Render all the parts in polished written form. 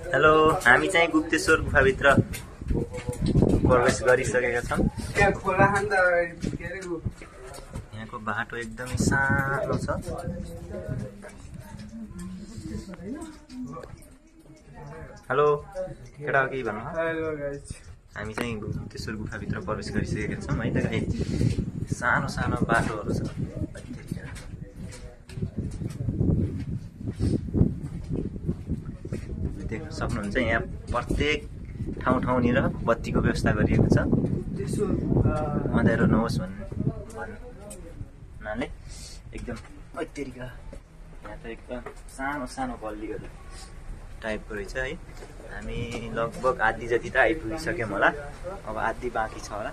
Hello, हामी चाहिँ गुप्तेश्वर गुफाभित्र प्रवेश गरिसकेका छौँ। यहाँको बाटो एकदमै सानो छ। हेलो केटा, के भन्नु? हामी चाहिँ गुप्तेश्वर गुफाभित्र प्रवेश गरिसकेका छौँ है त। सानो सानो बाटोहरू छ। देख्न सक्नुहुन्छ यहाँ प्रत्येक ठाउँनिर बत्तीको व्यवस्था गरिएको छ, अँध्यारो नहोस् भन्नाले। एकदम अत्याधिक यहाँ त एकदम सानो सानो गल्लीहरू टाइपको रहेछ है। हामी लगभग आधी जति त आइपुगिसक्यौँ होला, अब आधी बाँकी छ होला।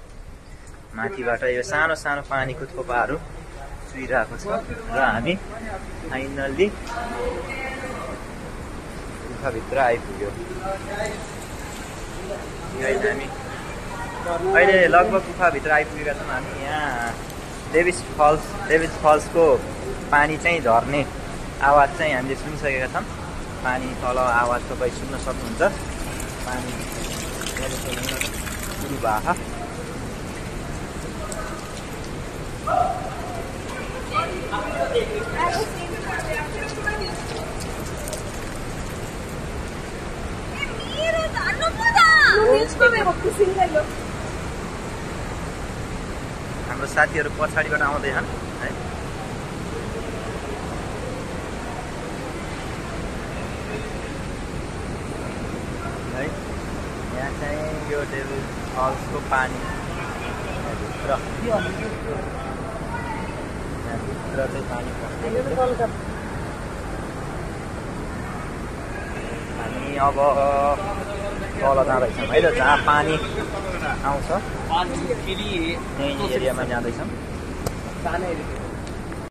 माथिबाट यो सानो सानो पानीको थोपाहरू चुइरहेको छ र हामी फाइनल्ली गुफाभित्र आइपुग्यो। हामी अहिले लगभग गुफाभित्र आइपुगेका छौँ। हामी यहाँ डेभिस फल्सको पानी चाहिँ झर्ने आवाज चाहिँ हामीले सुनिसकेका छौँ। पानी तल आवाज तपाईँ सुन्न सक्नुहुन्छ। पानी सुरु भएको हाम्रो साथीहरू पछाडिबाट आउँदैछन् है। यहाँ चाहिँ यो डेभिस फल्सको पानी भित्र चाहिँ पानी पर्छ। हामी अब तल जाँदैछौँ है त, जहाँ पानी आउँछ यही एरियामा जाँदैछौँ।